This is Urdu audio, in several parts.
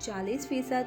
40%,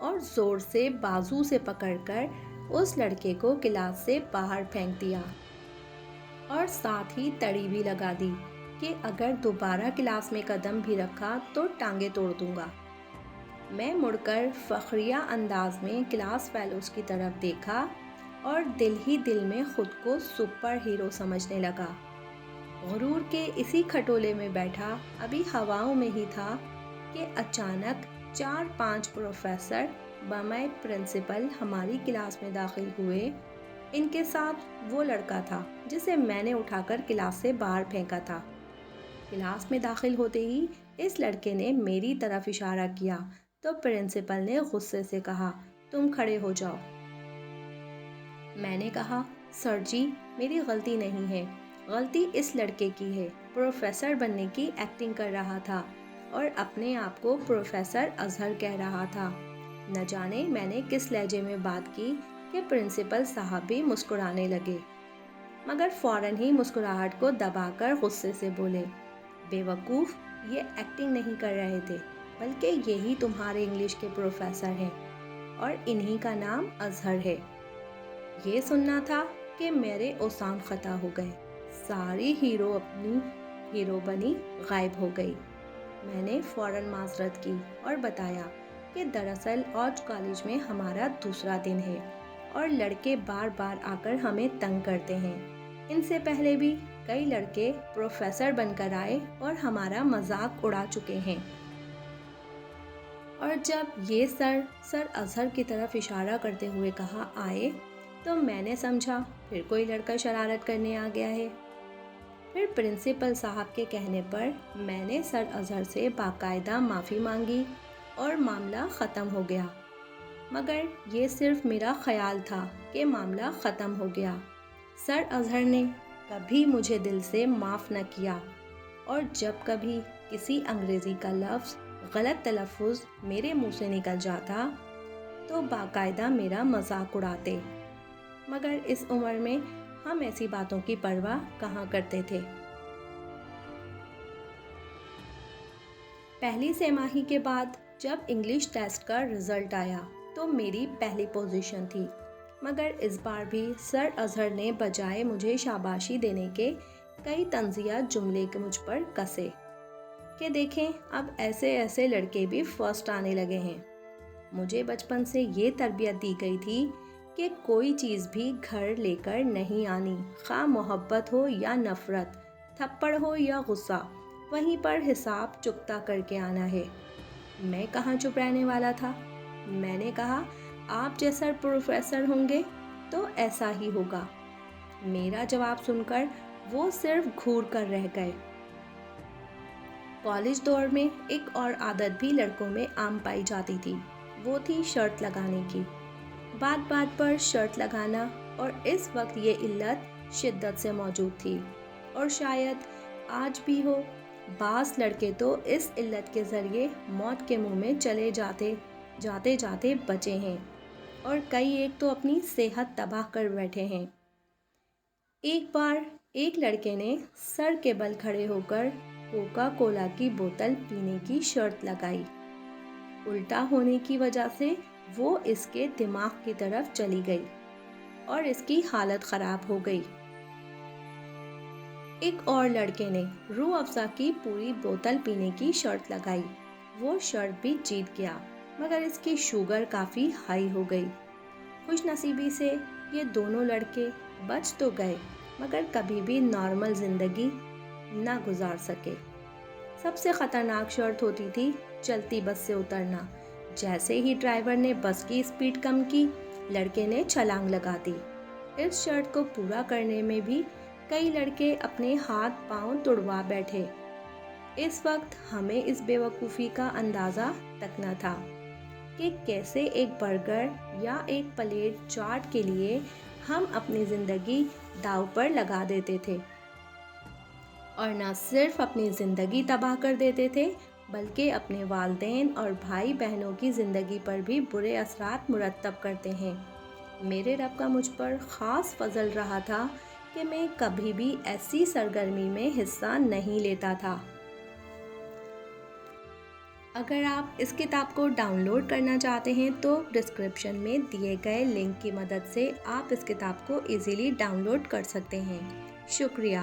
اور زور سے بازو سے پکڑ کر اس لڑکے کو کلاس سے باہر پھینک دیا اور ساتھ ہی تڑی بھی لگا دی کہ اگر دوبارہ کلاس میں قدم بھی رکھا تو ٹانگیں توڑ دوں گا۔ میں مڑ کر فخریہ انداز میں کلاس فیلوز کی طرف دیکھا اور دل ہی دل میں خود کو سپر ہیرو سمجھنے لگا۔ غرور کے اسی کھٹولے میں بیٹھا ابھی ہواؤں میں ہی تھا کہ اچانک 4-5 پروفیسر بمائے پرنسپل ہماری کلاس میں داخل ہوئے۔ ان کے ساتھ وہ لڑکا تھا جسے میں نے اٹھا کر کلاس سے باہر پھینکا تھا۔ کلاس میں داخل ہوتے ہی اس لڑکے نے میری طرف اشارہ کیا تو پرنسپل نے غصے سے کہا، تم کھڑے ہو جاؤ۔ میں نے کہا، سر جی میری غلطی نہیں ہے، غلطی اس لڑکے کی ہے، پروفیسر بننے کی ایکٹنگ کر رہا تھا اور اپنے آپ کو پروفیسر اظہر کہہ رہا تھا۔ نہ جانے میں نے کس لہجے میں بات کی کہ پرنسپل صاحب بھی مسکرانے لگے، مگر فوراً ہی مسکراہٹ کو دبا کر غصے سے بولے، بے وقوف، یہ ایکٹنگ نہیں کر رہے تھے بلکہ یہی تمہارے انگلش کے پروفیسر ہیں اور انہی کا نام اظہر ہے۔ یہ سننا تھا کہ میرے اوسان خطا ہو گئے، ساری اپنی ہیرو بنی غائب ہو گئی۔ میں نے فوراً معذرت کی اور بتایا کہ دراصل آج کالج میں ہمارا دوسرا دن ہے اور لڑکے بار بار آ کر ہمیں تنگ کرتے ہیں۔ ان سے پہلے بھی کئی لڑکے پروفیسر بن کر آئے اور ہمارا مذاق اڑا چکے ہیں۔ اور جب یہ سر اظہر کی طرف اشارہ کرتے ہوئے کہا آئے تو میں نے سمجھا پھر کوئی لڑکا شرارت کرنے آ گیا ہے۔ پھر پرنسپل صاحب کے کہنے پر میں نے سر اظہر سے باقاعدہ معافی مانگی اور معاملہ ختم ہو گیا، مگر یہ صرف میرا خیال تھا کہ معاملہ ختم ہو گیا۔ سر اظہر نے کبھی مجھے دل سے معاف نہ کیا اور جب کبھی کسی انگریزی کا لفظ غلط تلفظ میرے منہ سے نکل جاتا تو باقاعدہ میرا مذاق اڑاتے، مگر اس عمر میں ہم ایسی باتوں کی پرواہ کہاں کرتے تھے۔ پہلی سہ ماہی کے بعد جب انگلش ٹیسٹ کا رزلٹ آیا تو میری پہلی پوزیشن تھی، مگر اس بار بھی سر اظہر نے بجائے مجھے شاباشی دینے کے کئی طنزیہ جملے مجھ پر کسے کہ دیکھیں اب ایسے لڑکے بھی فرسٹ آنے لگے ہیں۔ مجھے بچپن سے یہ تربیت دی گئی تھی کہ کوئی چیز بھی گھر لے کر نہیں آنی، خواہ محبت ہو یا نفرت، تھپڑ ہو یا غصہ، وہیں پر حساب چکتا کر کے آنا ہے۔ میں کہاں چپ رہنے والا تھا۔ میں نے کہا، آپ جیسا پروفیسر ہوں گے تو ایسا ہی ہوگا۔ میرا جواب سن کر وہ صرف گھور کر رہ گئے۔ کالج دور میں ایک اور عادت بھی لڑکوں میں عام پائی جاتی تھی، وہ تھی شرط لگانے کی۔ بات بات پر شرط لگانا، اور اس وقت یہ علت شدت سے موجود تھی اور شاید آج بھی ہو۔ بعض لڑکے تو اس علت کے ذریعے موت کے منہ میں چلے جاتے بچے ہیں اور کئی ایک تو اپنی صحت تباہ کر بیٹھے ہیں۔ ایک بار ایک لڑکے نے سر کے بل کھڑے ہو کر کوکا کولا کی بوتل پینے کی شرط لگائی۔ الٹا ہونے کی وجہ سے وہ اس کے دماغ کی طرف چلی گئی اور اس کی حالت خراب ہو گئی۔ ایک اور لڑکے نے روح افزا کی پوری بوتل پینے کی شرط لگائی، وہ شرط بھی جیت گیا، مگر اس کی شوگر کافی ہائی ہو گئی۔ خوش نصیبی سے یہ دونوں لڑکے بچ تو گئے، مگر کبھی بھی نارمل زندگی نہ گزار سکے۔ سب سے خطرناک شرط ہوتی تھی چلتی بس سے اترنا۔ جیسے ہی ڈرائیور نے بس کی اسپیڈ کم کی، لڑکے نے چھلانگ لگا دی۔ اس شرط کو پورا کرنے میں بھی کئی لڑکے اپنے ہاتھ پاؤں تڑوا بیٹھے۔ اس وقت ہمیں اس بے وقوفی کا اندازہ تک نہ تھا کہ کیسے ایک برگر یا ایک پلیٹ چاٹ کے لیے ہم اپنی زندگی داؤ پر لگا دیتے تھے، اور نہ صرف اپنی زندگی تباہ کر دیتے تھے بلکہ اپنے والدین اور بھائی بہنوں کی زندگی پر بھی برے اثرات مرتب کرتے ہیں۔ میرے رب کا مجھ پر خاص فضل رہا تھا کہ میں کبھی بھی ایسی سرگرمی میں حصہ نہیں لیتا تھا۔ اگر آپ اس کتاب کو ڈاؤن لوڈ کرنا چاہتے ہیں تو ڈسکرپشن میں دیے گئے لنک کی مدد سے آپ اس کتاب کو ایزیلی ڈاؤن لوڈ کر سکتے ہیں۔ شکریہ۔